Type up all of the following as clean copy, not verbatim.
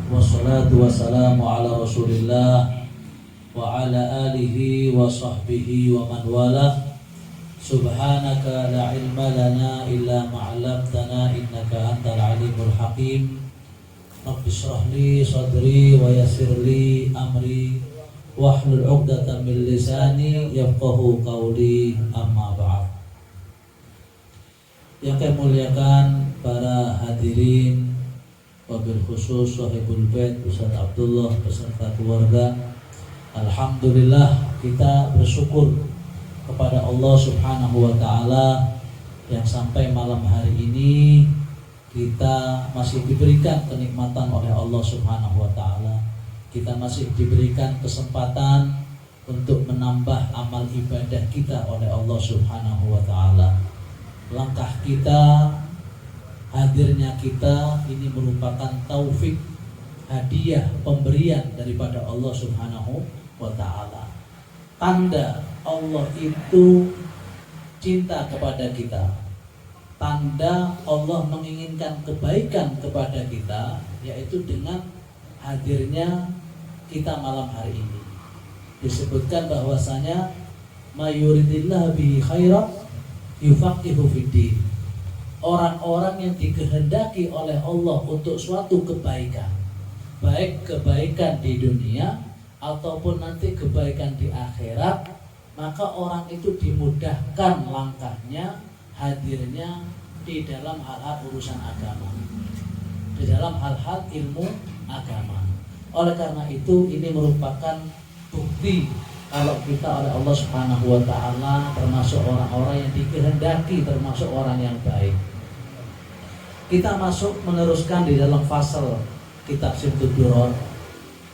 Wassalatu wassalamu ala Rasulillah wa ala alihi wa sahbihi wa man wala. Subhanaka la ilma lana illa ma 'allamtana innaka antal alimul hakim. Rabbi shrah li sadri wa yassir li amri wahlul 'uqdatam min lisani yafqahu qawli, amma ba'd. Yang kami muliakan para hadirin, wabil khusus Sahibul Bait Ustaz Abdullah beserta keluarga. Alhamdulillah, kita bersyukur kepada Allah Subhanahu wa Ta'ala yang sampai malam hari ini kita masih diberikan kenikmatan oleh Allah Subhanahu wa Ta'ala. Kita masih diberikan kesempatan untuk menambah amal ibadah kita oleh Allah Subhanahu wa Ta'ala. Langkah kita, hadirnya kita ini merupakan taufik, hadiah, pemberian daripada Allah Subhanahu wa Ta'ala. Tanda Allah itu cinta kepada kita, tanda Allah menginginkan kebaikan kepada kita, yaitu dengan hadirnya kita malam hari ini. Disebutkan bahwasanya mayuridillah bihi khairan yufaqihu fiddin. Orang-orang yang dikehendaki oleh Allah untuk suatu kebaikan, baik kebaikan di dunia ataupun nanti kebaikan di akhirat, maka orang itu dimudahkan langkahnya, hadirnya di dalam hal-hal urusan agama, di dalam hal-hal ilmu agama. Oleh karena itu, ini merupakan bukti kalau kita oleh Allah Subhanahu wa Ta'ala termasuk orang-orang yang dikehendaki, termasuk orang yang baik. Kita masuk meneruskan di dalam fasal kitab Simtud Duror,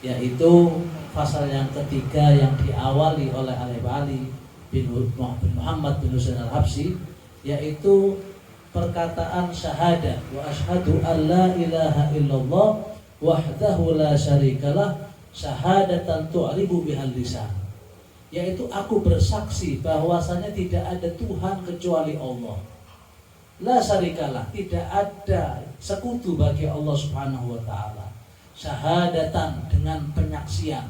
yaitu fasal yang ketiga yang diawali oleh Ali bin Muhammad bin Husain al-Habsyi, yaitu perkataan syahadat wa asyhadu an la ilaha illallah wahdahu la syarikalah syahadatan tu'ribu bihal lisan. Yaitu aku bersaksi bahwasanya tidak ada Tuhan kecuali Allah. La syarikalah, tidak ada sekutu bagi Allah Subhanahu wa Ta'ala. Syahadatan, dengan penyaksian,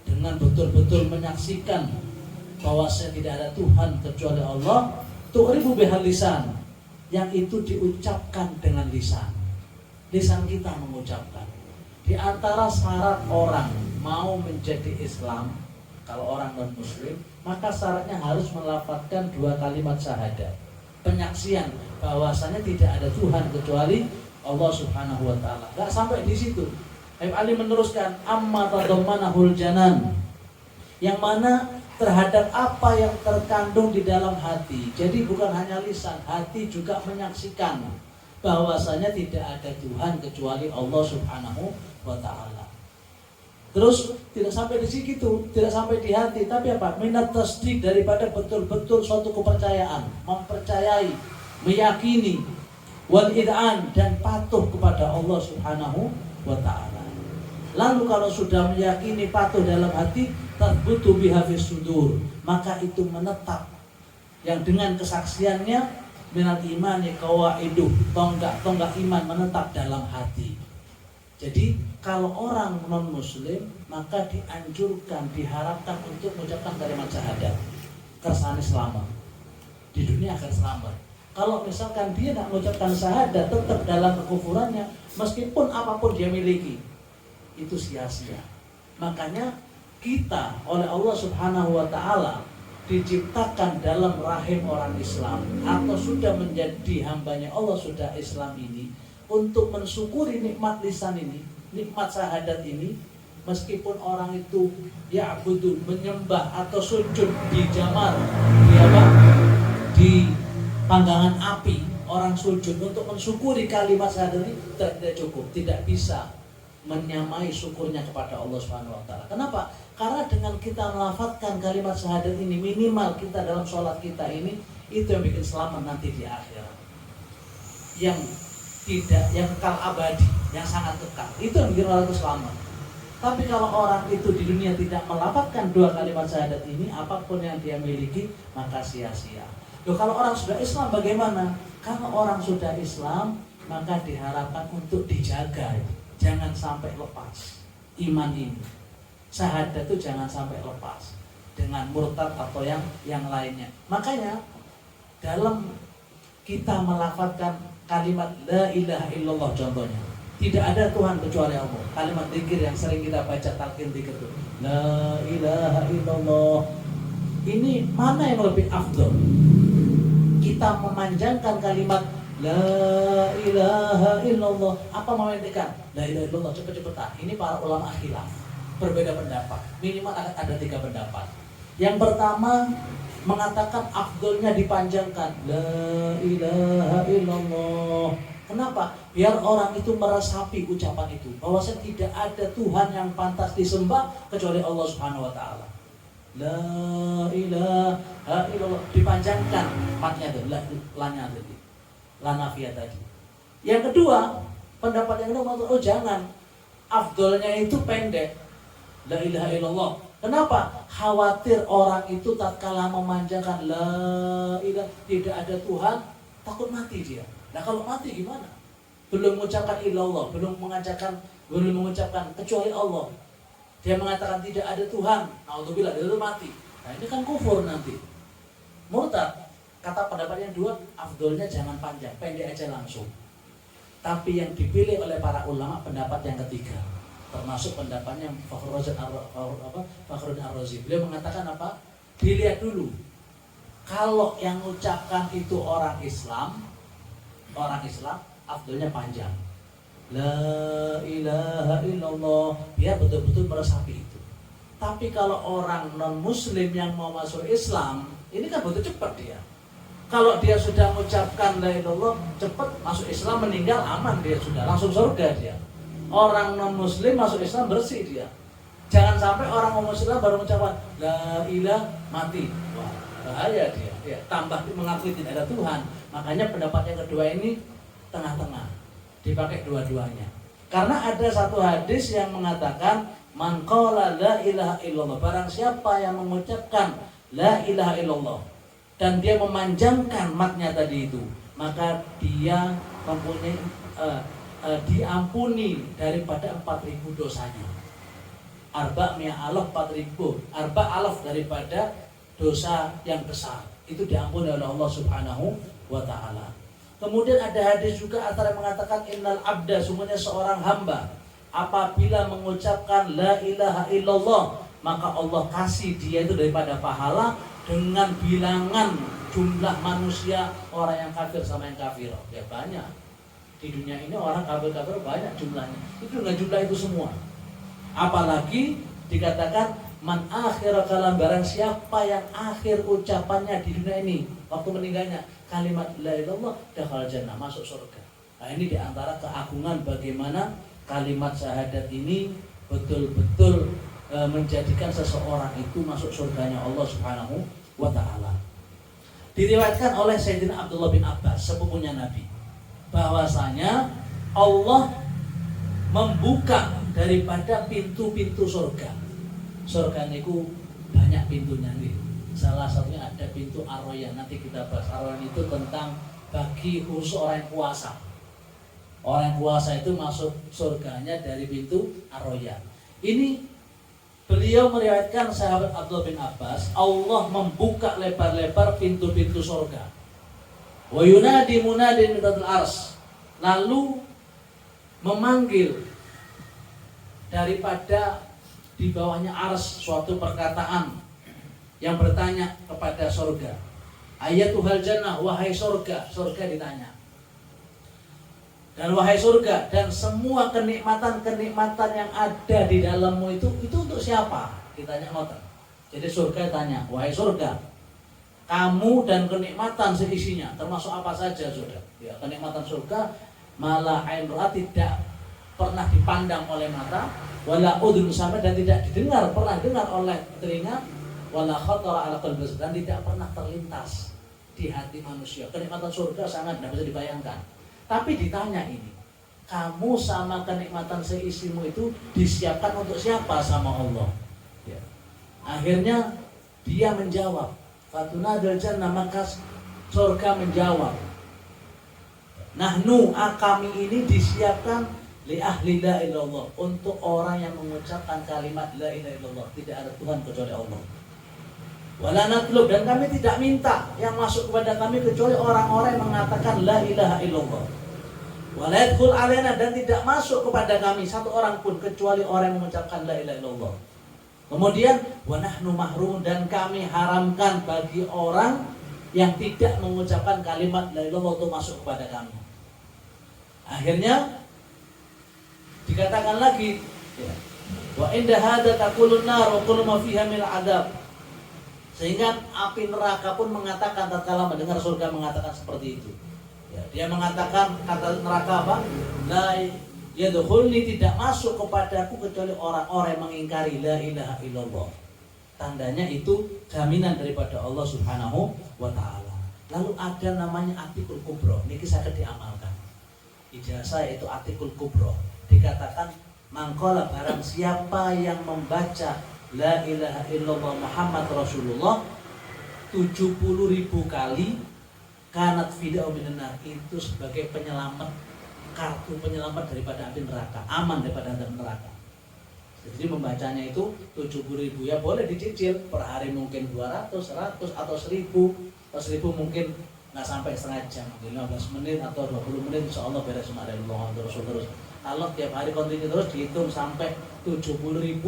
dengan betul-betul menyaksikan bahwasanya tidak ada Tuhan kecuali Allah. Tu'ribu bihal lisan, yang itu diucapkan dengan lisan. Lisan kita mengucapkan. Di antara syarat orang mau menjadi Islam, kalau orang non muslim, maka syaratnya harus melafadzkan 2 kalimat syahadat, penyaksian bahwasanya tidak ada Tuhan kecuali Allah Subhanahu wa Ta'ala. Gak sampai di situ. Ali meneruskan amma tadammanahul janan, yang mana terhadap apa yang terkandung di dalam hati. Jadi bukan hanya lisan, hati juga menyaksikan bahwasanya tidak ada Tuhan kecuali Allah Subhanahu wa Ta'ala. Terus tidak sampai di situ, tidak sampai di hati, tapi apa? Minat tasdik, daripada betul-betul suatu kepercayaan, mempercayai, meyakini, wal id'an, dan patuh kepada Allah Subhanahu wa Ta'ala. Lalu kalau sudah meyakini, patuh dalam hati, tathbutu biha fis sudur, maka itu menetap, yang dengan kesaksiannya minal imani qawaiduh, tonggak iman menetap dalam hati. Jadi kalau orang non muslim, maka dianjurkan, diharapkan untuk mengucapkan kalimat syahadat, kersane selamat, di dunia akan selamat. Kalau misalkan dia tidak mengucapkan syahadat, tetap dalam kekufurannya, meskipun apapun dia miliki, itu sia-sia. Makanya kita oleh Allah Subhanahu wa Ta'ala diciptakan dalam rahim orang Islam, atau sudah menjadi hambanya Allah, sudah Islam ini, untuk mensyukuri nikmat lisan ini, nikmat syahadat ini. Meskipun orang itu ya'budu, menyembah atau sujud di jamar, di panggangan api, orang sujud untuk mensyukuri kalimat syahadat ini, tidak cukup, tidak bisa menyamai syukurnya kepada Allah Subhanahu wa Ta'ala. Kenapa? Karena dengan kita melafadzkan kalimat syahadat ini, minimal kita dalam sholat kita ini, itu yang bikin selamat nanti di akhirat. Yang kekal abadi, yang sangat kekal, itu yang bikin orang itu selamat. Tapi kalau orang itu di dunia tidak melafadzkan 2 kalimat syahadat ini, apapun yang dia miliki, maka sia-sia. Loh, kalau orang sudah Islam bagaimana? Kalau orang sudah Islam, maka diharapkan untuk dijaga jangan sampai lepas iman ini. Syahadat itu jangan sampai lepas dengan murtad atau yang lainnya. Makanya dalam kita melafazkan kalimat la ilaha illallah contohnya, tidak ada Tuhan kecuali Allah. Kalimat zikir yang sering kita baca talqin zikir itu, la ilaha illallah. Ini mana yang lebih afdal? Kita memanjangkan kalimat la ilaha illallah, apa mementingkan la ilaha illallah cepet-cepetan. Ini para ulama khilaf, berbeda pendapat. Minimal ada 3 pendapat. Yang pertama mengatakan afdolnya dipanjangkan la ilaha illallah. Kenapa? Biar orang itu meresapi ucapan itu, bahwasanya tidak ada Tuhan yang pantas disembah kecuali Allah Subhanahu wa taala. La ilaha illallah, dipanjangkan matnya itu, lanya tadi, la nafiyah tadi. Yang kedua, pendapat yang kedua, oh jangan, afdolnya itu pendek, la ilaha illallah. Kenapa? Khawatir orang itu tatkala memanjangkan la ilaha, tidak ada Tuhan, takut mati dia. Nah kalau mati gimana? Belum mengucapkan illallah, belum mengucapkan kecuali Allah, dia mengatakan tidak ada Tuhan, naudzubillah, dia itu mati. Nah ini kan kufur nanti, murtad. Kata pendapat yang dua, afdolnya jangan panjang, pendek aja langsung. Tapi yang dipilih oleh para ulama pendapat yang ketiga, termasuk pendapatnya Fakhruddin Ar-Razi. Beliau mengatakan apa? Dilihat dulu, kalau yang mengucapkan itu orang Islam, afdolnya panjang, la ilaha illallah, dia betul-betul meresapi itu. Tapi kalau orang non-muslim yang mau masuk Islam, ini kan butuh cepat dia. Kalau dia sudah mengucapkan la ilaha illallah, cepat masuk Islam, meninggal aman, dia sudah langsung surga dia. Orang non-muslim masuk Islam bersih dia. Jangan sampai orang non-muslim baru mengucapkan la ilaha mati. Wah, bahaya dia. Ya, tambah mengakui tidak ada Tuhan. Makanya pendapat yang kedua ini tengah-tengah, dipakai dua-duanya. Karena ada satu hadis yang mengatakan man qala la ilaha illallah, barang siapa yang mengucapkan la ilaha illallah dan dia memanjangkan matnya tadi itu, maka dia mempunyai diampuni daripada 4.000 dosanya. Arba mi'alaf 4.000, arba alaf daripada dosa yang besar itu diampuni oleh Allah Subhanahu wa ta'ala. Kemudian ada hadis juga antara mengatakan innal abda, sungguhnya seorang hamba apabila mengucapkan la ilaha illallah, maka Allah kasih dia itu daripada pahala dengan bilangan jumlah manusia orang yang kafir sama yang kafir. Ya banyak di dunia ini orang kafir-kafir banyak jumlahnya, itu dengan jumlah itu semua. Apalagi dikatakan man akhir kalam, barang siapa yang akhir ucapannya di dunia ini waktu meninggalnya kalimat la ilaha illallah, dakhala jannah, masuk surga. Nah ini diantara keagungan bagaimana kalimat syahadat ini betul-betul menjadikan seseorang itu masuk surganya Allah Subhanahu wa ta'ala. Diriwayatkan oleh Sayyidina Abdullah bin Abbas, sepupunya Nabi, bahwasanya Allah membuka daripada pintu-pintu surga. Surga niku banyak pintunya nih. Salah satunya ada pintu Ar-Rayyan, nanti kita bahas. Ar-Rayyan itu tentang bagi khusus orang yang puasa. Orang yang puasa itu masuk surganya dari pintu Ar-Rayyan. Ini beliau meriwayatkan sahabat Abdullah bin Abbas, Allah membuka lebar-lebar pintu-pintu surga. Wa yunadi munadin min tahtil ars, lalu memanggil daripada di bawahnya ars suatu perkataan yang bertanya kepada surga, ayatuhal jannah, wahai surga. Surga ditanya, dan wahai surga, dan semua kenikmatan-kenikmatan yang ada di dalammu itu untuk siapa? Ditanya ngoten. Jadi surga tanya, wahai surga, kamu dan kenikmatan seisinya termasuk apa saja sudah? Ya, kenikmatan surga malah ain ra'at, tidak pernah dipandang oleh mata, wala udhun sampai, dan tidak pernah dengar oleh telinga, wala khatara ala qalbi, dan tidak pernah terlintas di hati manusia. Kenikmatan surga sangat tidak bisa dibayangkan. Tapi ditanya ini, kamu sama kenikmatan seisimu itu disiapkan untuk siapa sama Allah? Ya. Akhirnya dia menjawab, fatunadil jannah, maka surga menjawab, nahnu, kami ini disiapkan li ahli la ilallah, untuk orang yang mengucapkan kalimat la ilaha illallah, tidak ada Tuhan kecuali Allah. Wala natlub, dan kami tidak minta yang masuk kepada kami kecuali orang-orang yang mengatakan la ilaha illallah. Wala yadkhul alaina, dan tidak masuk kepada kami satu orang pun kecuali orang yang mengucapkan la ilaha illallah. Kemudian wa nahnu mahrum, dan kami haramkan bagi orang yang tidak mengucapkan kalimat la ilaha illallah untuk masuk kepada kami. Akhirnya dikatakan lagi, ya, wa inda hadza taqulun nar wa kullu ma fiha min adab. Sehingga api neraka pun mengatakan tatkala mendengar surga mengatakan seperti itu. Ya, dia mengatakan, kata neraka apa? La yadkhulni, tidak masuk kepadaku kecuali orang-orang yang mengingkari la ilaha illallah. Tandanya itu jaminan daripada Allah Subhanahu wa taala. Lalu ada namanya atikul kubro. Niki saged diamalkan. Ijazah yaitu atikul kubro. Dikatakan mangkola, barang siapa yang membaca la ilaha illallah Muhammad Rasulullah 70.000 kali, kanat fida'u minan nar, itu sebagai penyelamat, kartu penyelamat daripada api neraka, aman daripada api neraka. Jadi membacanya itu 70.000, ya boleh dicicil per hari, mungkin 200, 100 atau 1000. Atau 1000 mungkin nggak sampai setengah jam, mungkin 15 menit atau 20 menit, insya Allah beres semua dari Allah terus. Kalau tiap hari kontinu terus dihitung sampai 70.000,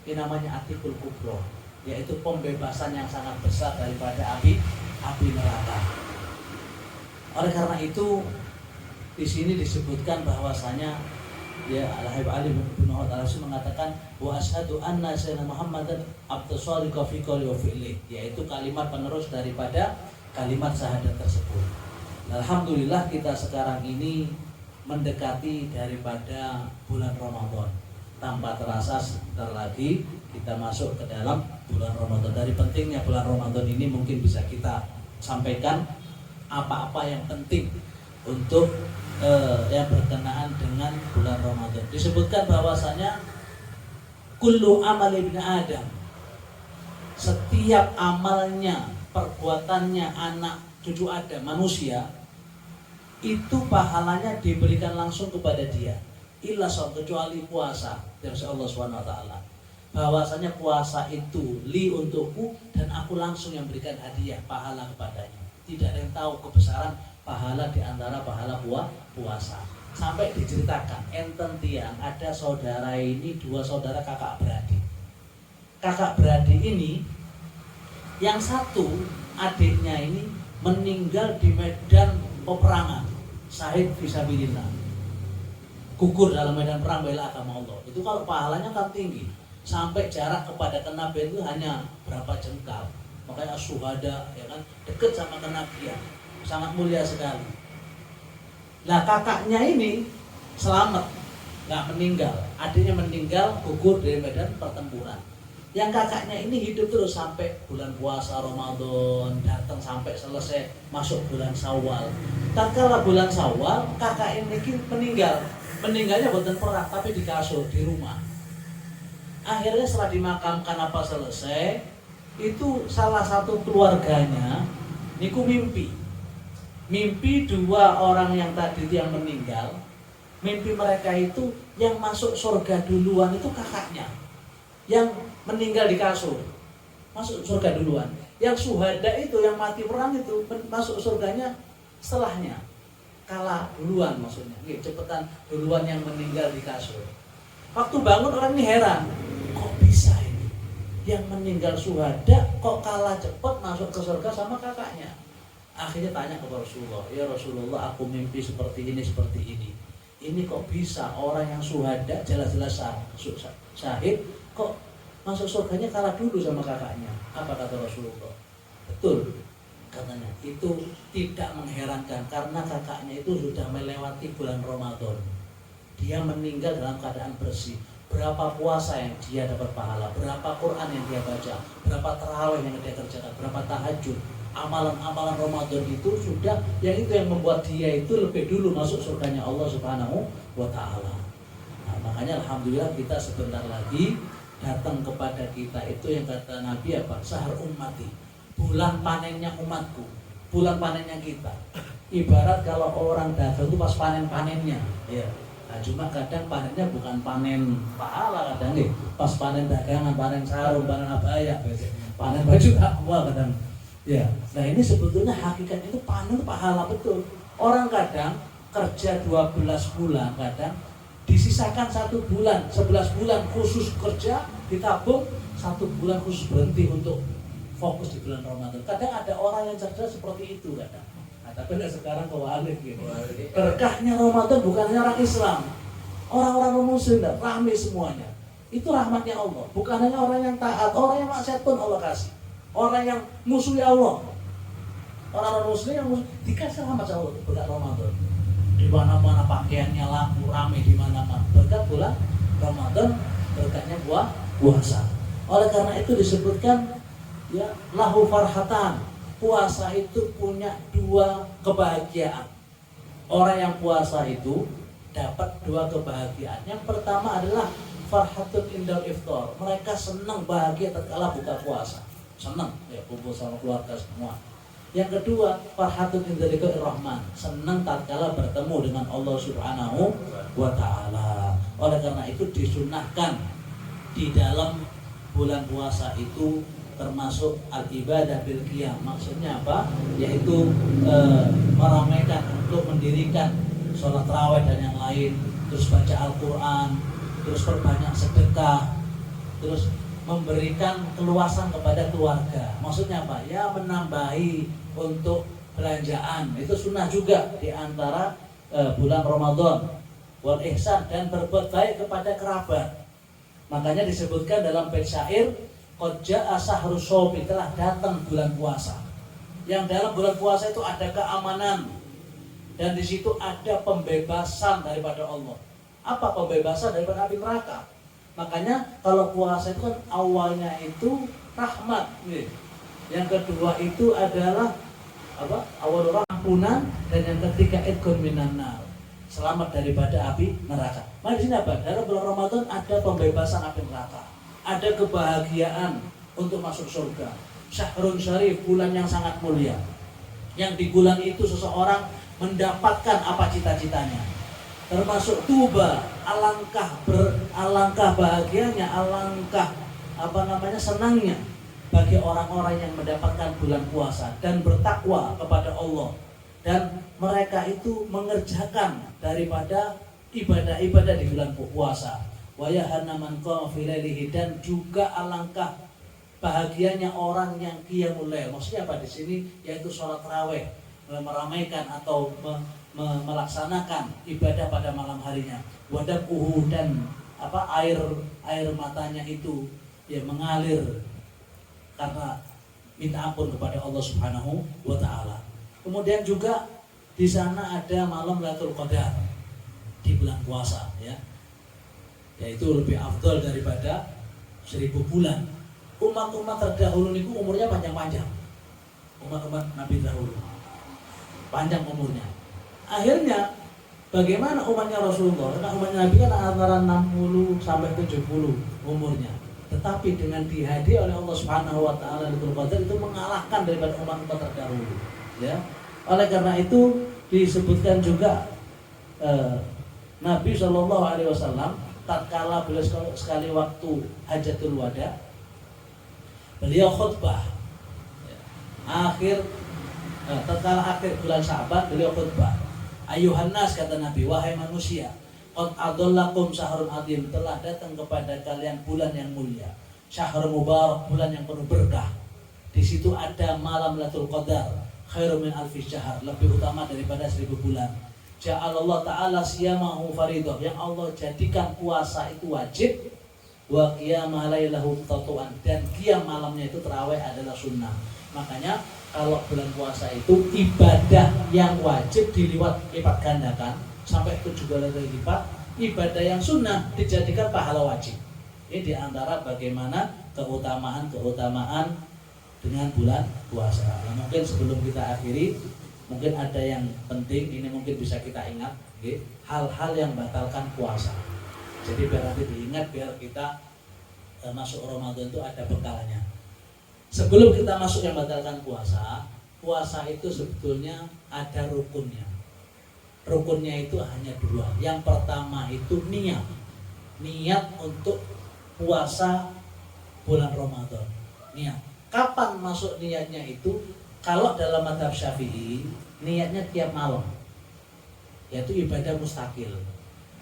ini namanya atikul kubro, yaitu pembebasan yang sangat besar daripada api neraka. Oleh karena itu di sini disebutkan bahwasanya ya Al-Habib Ali bin Muhammad Al-Hasyim mengatakan wa asyhadu anna sayyidina Muhammadan abdus shaliq fi qouli wa fi'li, yaitu kalimat penerus daripada kalimat syahadat tersebut. Alhamdulillah kita sekarang ini mendekati daripada bulan Ramadan. Tanpa terasa sebentar lagi kita masuk ke dalam bulan Ramadan. Dari pentingnya bulan Ramadan ini mungkin bisa kita sampaikan apa-apa yang penting untuk yang berkenaan dengan bulan Ramadan. Disebutkan bahwasanya kullu amal ibn Adam, setiap amalnya, perbuatannya anak cucu Adam, manusia, itu pahalanya diberikan langsung kepada dia. Illa shaum, kecuali puasa dari Allah SWT. Bahwasanya puasa itu li untukku dan aku langsung yang berikan hadiah pahala kepadanya. Tidak ada yang tahu kebesaran pahala di antara pahala puasa. Sampai diceritakan enten tiang ada saudara ini, 2 saudara kakak beradik. Kakak beradik ini yang satu adiknya ini meninggal di medan peperangan, syahid fisabilillah, gugur dalam medan perang bela agama Allah. Itu kalau pahalanya kan tinggi, sampai jarak kepada kenabian itu hanya berapa jengkal. Makanya syuhada, ya kan, dekat sama kenabian, sangat mulia sekali. Nah kakaknya ini selamat, nggak meninggal. Adiknya meninggal, gugur dari medan pertempuran. Yang kakaknya ini hidup terus sampai bulan puasa Ramadan datang, sampai selesai masuk bulan Syawal. Tatkala bulan Syawal, kakak ini meninggal. Meninggalnya bukan perang, tapi di kasur, di rumah. Akhirnya setelah dimakamkan apa selesai, itu salah satu keluarganya niku mimpi 2 orang yang tadi yang meninggal. Mimpi mereka itu yang masuk surga duluan itu kakaknya, yang meninggal di kasur masuk surga duluan. Yang syuhada itu, yang mati perang itu masuk surganya setelahnya, kalah duluan, maksudnya cepetan duluan yang meninggal di kasur. Waktu bangun orang ini heran, kok bisa ini yang meninggal syuhada kok kalah cepat masuk ke surga sama kakaknya. Akhirnya tanya kepada Rasulullah, ya Rasulullah, aku mimpi seperti ini. Ini kok bisa orang yang syuhada jelas-jelas syahid kok masuk surganya kalah dulu sama kakaknya? Apa kata Rasulullah? Betul katanya, itu tidak mengherankan karena kakaknya itu sudah melewati bulan Ramadan. Dia meninggal dalam keadaan bersih. Berapa puasa yang dia dapat pahala, berapa Quran yang dia baca, berapa tarawih yang dia kerjakan, berapa tahajud. Amalan-amalan Ramadan itu sudah, yang itu yang membuat dia itu lebih dulu masuk surganya Allah Subhanahu wa taala. Nah, makanya alhamdulillah kita sebentar lagi datang kepada kita itu yang kata Nabi apa? Sahar ummati, bulan panennya umatku, bulan panennya kita. Ibarat kalau orang dagang itu pas panen-panennya, ya. Nah, cuma kadang panennya bukan panen pahala kadang nih, pas panen dagangan, panen sarung, panen abaya, panen baju aqua kadang. Ya, nah ini sebetulnya hakikatnya itu panen pahala betul. Orang kadang kerja 12 bulan, kadang disisakan 1 bulan, 11 bulan khusus kerja, ditabung 1 bulan khusus berhenti untuk fokus di bulan Ramadan. Kadang ada orang yang cerdas seperti itu kadang. Nah, tapi sekarang kewalik gitu. Berkahnya Ramadan bukan hanya orang Islam, orang-orang non-muslim ramai semuanya. Itu rahmatnya Allah. Bukan hanya orang yang taat, orang yang maksiat pun Allah kasih. Orang yang musuhi Allah, orang non-muslim yang dikasih rahmat Allah berkat Ramadan. Di mana-mana pakaiannya laku, ramai di mana-mana. Berkat bulan Ramadan, berkatnya puasa. Oleh karena itu disebutkan ya lahu farhatan. Puasa itu punya 2 kebahagiaan. Orang yang puasa itu dapat 2 kebahagiaan. Yang pertama adalah farhatun indal iftar. Mereka senang bahagia tatkala buka puasa. Senang ya kumpul sama keluarga semua. Yang kedua, farhatun indal rahman. Senang tatkala bertemu dengan Allah Subhanahu wa taala. Oleh karena itu disunahkan di dalam bulan puasa itu termasuk al-ibadah bil qiyam. Maksudnya apa? Yaitu meramaikan untuk mendirikan sholat tarawih dan yang lain, terus baca Al-Quran, terus perbanyak sedekah, terus memberikan keluasan kepada keluarga. Maksudnya apa? Ya menambahi untuk belanjaan. Itu sunnah juga di antara bulan Ramadan. Wal ihsan, dan berbuat baik kepada kerabat. Makanya disebutkan dalam bait syair, qad jaa sahrus shaumi, telah datang bulan puasa. Yang dalam bulan puasa itu ada keamanan dan di situ ada pembebasan daripada Allah. Apa pembebasan daripada api neraka? Makanya kalau puasa itu kan awalnya itu rahmat. Yang kedua itu adalah apa? Awal ampunan, dan yang ketiga idkhul minan nar, selamat daripada api neraka. Maka di sini apa? Dalam bulan Ramadan ada pembebasan api neraka. Ada kebahagiaan untuk masuk surga. Syahrun syarif, bulan yang sangat mulia. Yang di bulan itu seseorang mendapatkan apa cita-citanya. Termasuk tuba, alangkah bahagianya, alangkah senangnya bagi orang-orang yang mendapatkan bulan puasa dan bertakwa kepada Allah. Dan mereka itu mengerjakan daripada ibadah-ibadah di bulan puasa. Wayahana man qama fi lailihi, dan juga alangkah bahagianya orang yang qiyamul lail. Maksudnya apa di sini? Yaitu sholat tarawih, meramaikan atau melaksanakan ibadah pada malam harinya. Wadaquhu, dan air matanya itu ya mengalir karena minta ampun kepada Allah Subhanahu wa taala. Kemudian juga di sana ada malam Lailatul Qadar di bulan puasa ya. Yaitu lebih afdal daripada 1000 bulan. Umat-umat terdahulu itu umurnya panjang-panjang. Umat-umat Nabi dahulu panjang umurnya. Akhirnya bagaimana umatnya Rasulullah? Karena umatnya Nabi kan antara 60 sampai 70 umurnya. Tetapi dengan dihadiah oleh Allah Subhanahu wa taala Lailatul Qadar itu mengalahkan daripada umat-umat terdahulu, ya. Oleh karena itu disebutkan juga Nabi Shallallahu alaihi wasallam tatkala beliau sekali waktu Hajatul Wada, beliau khutbah. Tatkala akhir bulan Sya'ban beliau khutbah. Ayuhan nas, kata Nabi, wahai manusia, qad adallakum syahrun adzim, telah datang kepada kalian bulan yang mulia, syahrul mubarak, bulan yang penuh berkah. Di situ ada malam Lailatul Qadar, khairum min alfi syahr, lebih utama daripada 1000 bulan. Ja'alallah ta'ala siyamahu faridah, yang Allah jadikan puasa itu wajib, wa qiyama lailahu tatu'an, dan qiyam malamnya itu tarawih adalah sunnah. Makanya kalau bulan puasa itu ibadah yang wajib dilipat gandakan sampai 7 kali lipat, ibadah yang sunnah dijadikan pahala wajib. Ini diantara bagaimana keutamaan dengan bulan puasa. Nah, mungkin sebelum kita akhiri, mungkin ada yang penting, ini mungkin bisa kita ingat, okay? Hal-hal yang batalkan puasa. Jadi biar nanti diingat, biar kita masuk Ramadan itu ada bekalnya. Sebelum kita masuk yang batalkan puasa, puasa itu sebetulnya ada rukunnya. rukunnya itu hanya dua. Yang pertama itu niat untuk puasa bulan Ramadan. Niat. Kapan masuk niatnya itu? Kalau dalam mazhab Syafi'i, niatnya tiap malam, yaitu ibadah mustakil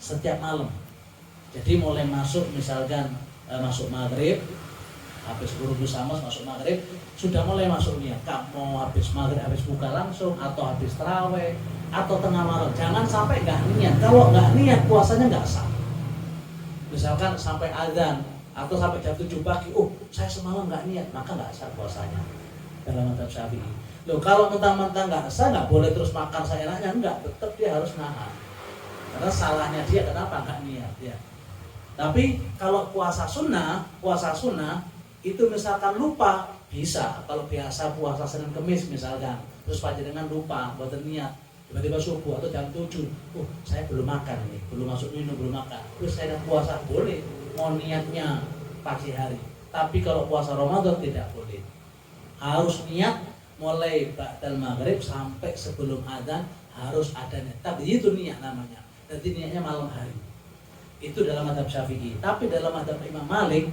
setiap malam. Jadi mulai masuk, misalkan masuk maghrib, habis guru samos masuk maghrib, sudah mulai masuk niat. Kamu habis maghrib, habis buka langsung, atau habis taraweh, atau tengah malam. Jangan sampai nggak niat. Kalau nggak niat, puasanya nggak sah. Misalkan sampai azan atau sampai jam 7 pagi, saya semalam nggak niat, maka nggak sah puasanya dalam mazhab Syafi'i. Loh, kalau mentang-mentang nggak sah, nggak boleh terus makan seenaknya, enggak, tetap dia harus nahan. Karena salahnya dia kenapa nggak niat ya. Tapi kalau puasa sunnah itu misalkan lupa, bisa. Kalau biasa puasa Senin Kemis misalkan, terus panjenengan lupa buat niat, tiba-tiba subuh atau jam 7, saya belum makan ini, belum masuk minum, belum makan, terus saya puasa, boleh mau niatnya pagi hari. Tapi kalau puasa Ramadan tidak boleh, harus niat mulai ba'dal maghrib sampai sebelum adzan harus ada niat. Tapi itu niat namanya. Jadi niatnya malam hari. Itu dalam mazhab Syafi'i. Tapi dalam mazhab Imam Malik,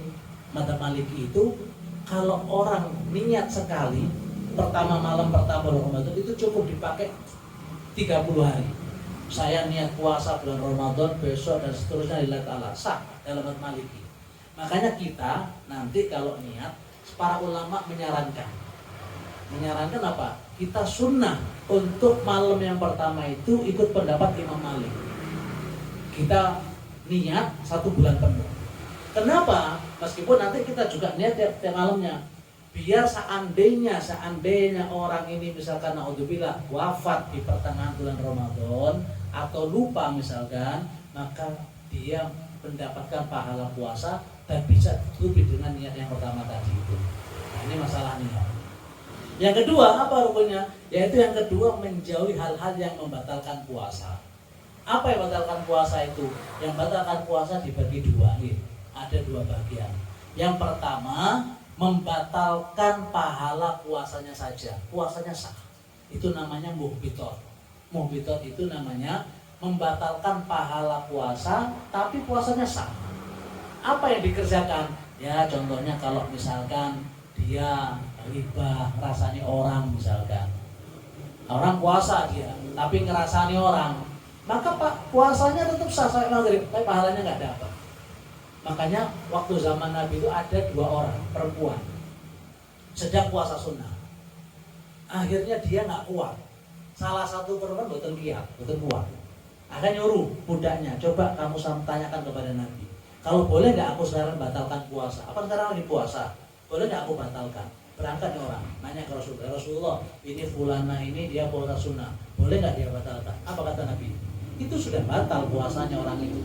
mazhab Maliki itu kalau orang niat sekali pertama malam pertama Ramadan itu cukup dipakai 30 hari. Saya niat puasa bulan Ramadan besok dan seterusnya lillahi ta'ala, sah dalam mazhab Maliki. Makanya kita nanti kalau niat, para ulama menyarankan apa? Kita sunnah untuk malam yang pertama itu ikut pendapat Imam Malik. Kita niat 1 bulan penuh. Kenapa? Meskipun nanti kita juga niat tiap malamnya. Biar seandainya orang ini misalkan naudzubillah wafat di pertengahan bulan Ramadan atau lupa misalkan, maka dia mendapatkan pahala puasa dan bisa tutupi dengan niat yang pertama tadi itu. Nah, ini masalah niat. Yang kedua, apa rukunnya? Yaitu yang kedua, menjauhi hal-hal yang membatalkan puasa. Apa yang membatalkan puasa itu? Yang membatalkan puasa dibagi dua nih. Ada 2 bagian. Yang pertama, membatalkan pahala puasanya saja. Puasanya sah. Itu namanya muhbitot. Muhbitot itu namanya membatalkan pahala puasa, tapi puasanya sah. Apa yang dikerjakan? Ya contohnya kalau misalkan dia riba, rasani orang misalkan. Orang puasa dia, tapi ngerasani orang. Maka puasanya tetap sah sampai maghrib, tapi pahalanya nggak dapat. Makanya waktu zaman Nabi itu ada 2 orang perempuan sedang puasa sunnah. Akhirnya dia nggak kuat. Salah satu perempuan betul kuat. Akan nyuruh budaknya, coba kamu tanyakan kepada Nabi. Kalau boleh nggak aku sekarang batalkan puasa? Apa sekarang lagi puasa? Boleh nggak aku batalkan? Berangkat orang, nanya ke Rasulullah, ini fulana ini dia puasa sunnah, boleh nggak dia batalkan? Apa kata Nabi? Itu sudah batal puasanya orang itu.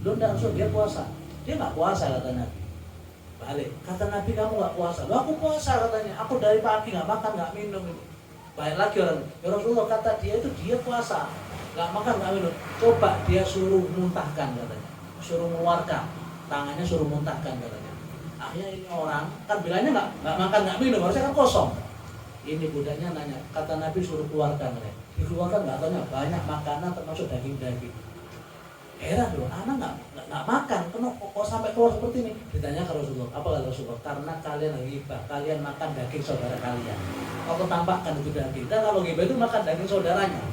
Lu nggak Rasul, dia puasa. Dia nggak puasa kata Nabi. Balik, kata Nabi kamu nggak puasa. Lu aku puasa katanya. Aku dari pagi nggak makan nggak minum ini. Balik lagi orang, ya Rasulullah kata dia itu dia puasa, nggak makan nggak minum. Coba dia suruh muntahkan katanya, suruh mengeluarkan tangannya, suruh muntahkan katanya. Akhirnya ini orang kan bilangnya nggak makan nggak minum, harusnya kan kosong. Ini budaknya nanya, kata Nabi suruh keluarkan, dikeluarkan nggak tanya banyak makanan termasuk daging-daging. Heran loh, anak nggak makan, kok sampai keluar seperti ini? Ditanya ke Rasulullah, apa kata Rasulullah? Karena kalian ghibah, kalian makan daging saudara kalian. Kalau tampakkan itu daging, dan kalau ghibah itu makan daging saudaranya.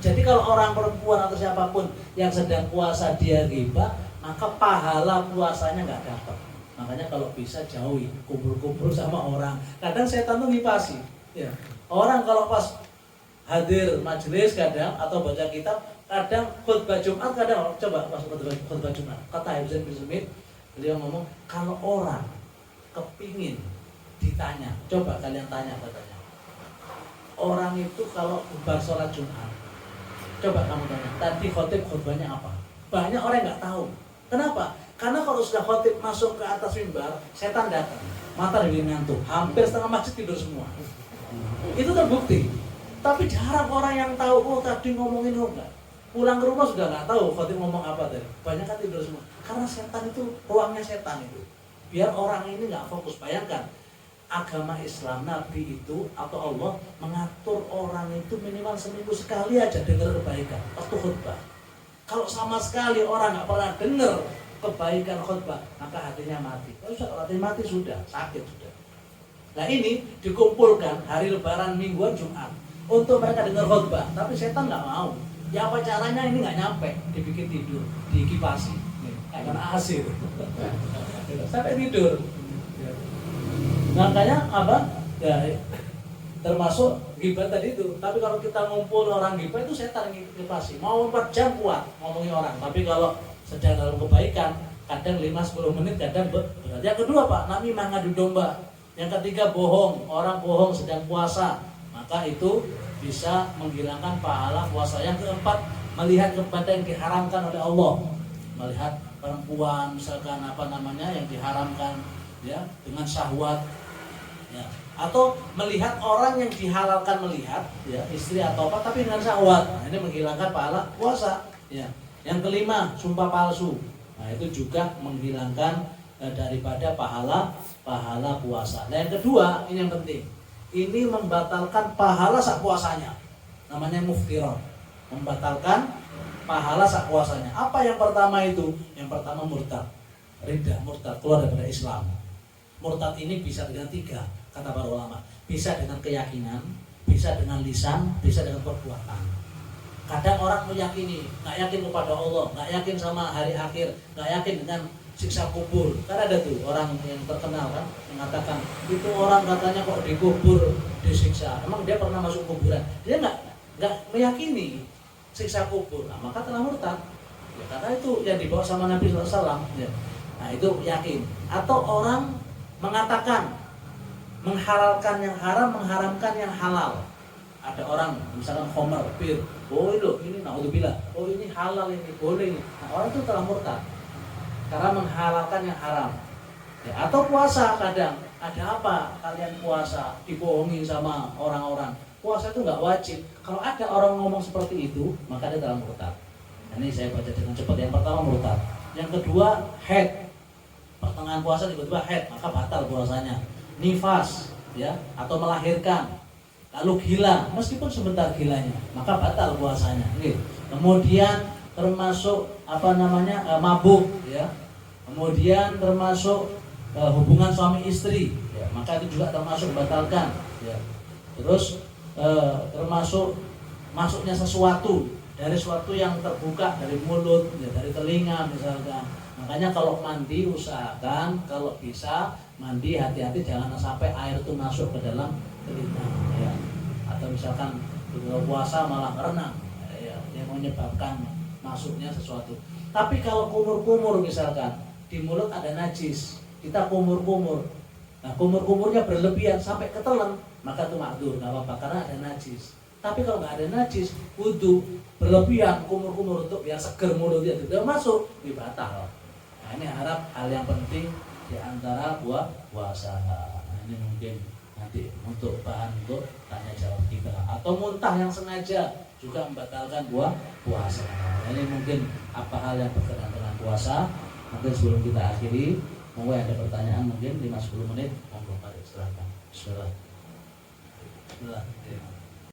Jadi kalau orang perempuan atau siapapun yang sedang puasa dia ghibah, maka pahala puasanya nggak dapat. Makanya kalau bisa jauhi kumpul-kumpul sama orang. Kadang setan tuh ngipasi. Ya. Orang kalau pas hadir majelis kadang atau baca kitab, kadang khutbah Jumat, kadang coba pas khutbah Jumat. Kata Ibn Smith, beliau ngomong kalau orang kepingin ditanya, coba kalian tanya katanya. Orang itu kalau bubar sholat Jumat, coba kamu tanya, tadi khutbahnya apa? Banyak orang nggak tahu. Kenapa? Karena kalau sudah khotib masuk ke atas mimbar, setan datang, mata dari ngantuk, hampir setengah masjid tidur semua. Itu terbukti. Tapi jarang orang yang tahu, tadi ngomongin enggak. Pulang ke rumah sudah nggak tahu khotib ngomong apa tadi. Banyak kan tidur semua. Karena setan itu, ruangnya setan itu. Biar orang ini nggak fokus. Bayangkan, agama Islam, Nabi itu atau Allah mengatur orang itu minimal seminggu sekali aja dengar kebaikan waktu khutbah. Kalau sama sekali orang nggak pernah dengar kebaikan khutbah, maka hatinya mati. Kalau hatinya mati sudah sakit sudah. Nah ini dikumpulkan hari Lebaran mingguan Jumat untuk mereka dengar khutbah, tapi setan nggak mau. Ya apa caranya ini nggak nyampe, dibikin tidur, dikipasi, kayak kena AC, sampai tidur. Makanya apa? Ya, termasuk ghibah tadi itu. Tapi kalau kita ngumpul orang ghibah itu setan yang ngipasi. Mau 4 jam kuat ngomongin orang. Tapi kalau sedang dalam kebaikan, kadang 5-10 menit kadang berat. Yang kedua Pak, namimah ngadu domba. Yang ketiga bohong, orang bohong sedang puasa. Maka itu bisa menghilangkan pahala puasa. Yang keempat, melihat kepada yang diharamkan oleh Allah. Melihat perempuan misalkan yang diharamkan ya dengan syahwat. Ya. Atau melihat orang yang dihalalkan melihat ya istri atau apa tapi dengan syahwat. Nah, ini menghilangkan pahala puasa ya. Yang kelima, sumpah palsu. Nah, itu juga menghilangkan daripada pahala puasa. Nah, yang kedua, ini yang penting. Ini membatalkan pahala sak puasanya. Namanya muftirah. Membatalkan pahala sak puasanya. Apa yang pertama itu? Yang pertama murtad. Ridha, murtad, keluar daripada Islam. Murtad ini bisa dengan 3 kata para ulama. Bisa dengan keyakinan, bisa dengan lisan, bisa dengan perbuatan. Kadang orang meyakini, nggak yakin kepada Allah, nggak yakin sama hari akhir, nggak yakin dengan siksa kubur. Karena ada tuh orang yang terkenal kan mengatakan itu orang katanya kok dikubur disiksa. Emang dia pernah masuk kuburan? Dia nggak meyakini siksa kubur. Nah, maka telah murtad. Ya, karena itu yang dibawa sama Nabi SAW. Ya. Nah itu yakin. Atau orang mengatakan menghalalkan yang haram, mengharamkan yang halal. Ada orang misalkan khomer, bir, oh ini naudzubillah, oh ini halal ini, boleh ini. Nah, orang itu telah murtad karena menghalalkan yang haram. Ya, atau puasa kadang, ada apa kalian puasa dibohongi sama orang-orang. Puasa itu nggak wajib. Kalau ada orang ngomong seperti itu, maka dia telah murtad. Ini saya baca dengan cepat. Yang pertama murtad. Yang kedua haid. Pertengahan puasa tiba-tiba haid, maka batal puasanya. Nifas, ya, atau melahirkan. Lalu gila, meskipun sebentar gilanya, maka batal puasanya. Gitu. Kemudian termasuk mabuk, ya. Kemudian termasuk hubungan suami istri, ya, maka itu juga termasuk batalkan. Ya. Terus termasuk masuknya sesuatu dari sesuatu yang terbuka dari mulut, ya, dari telinga misalkan. Makanya kalau mandi usahakan kalau bisa mandi hati-hati jangan sampai air itu masuk ke dalam telinga ya. Atau misalkan puasa malah renang ya, yang menyebabkan masuknya sesuatu. Tapi kalau kumur-kumur misalkan di mulut ada najis, kita kumur-kumur. Nah, kumur-kumurnya berlebihan sampai ketelan, maka itu makdur, enggak apa-apa karena ada najis. Tapi kalau nggak ada najis, wudu berlebihan kumur-kumur untuk biar seger mulutnya tidak masuk, batal. Nah, ini harap hal yang penting di antara puasa. Nah, ini mungkin nanti untuk bahan untuk tanya jawab kita. Atau muntah yang sengaja juga membatalkan puasa. Nah, ini mungkin apa hal yang berkaitan dengan puasa. Mungkin sebelum kita akhiri, monggo ada pertanyaan mungkin 5-10 menit. Monggo, mari silakan. Bismillah.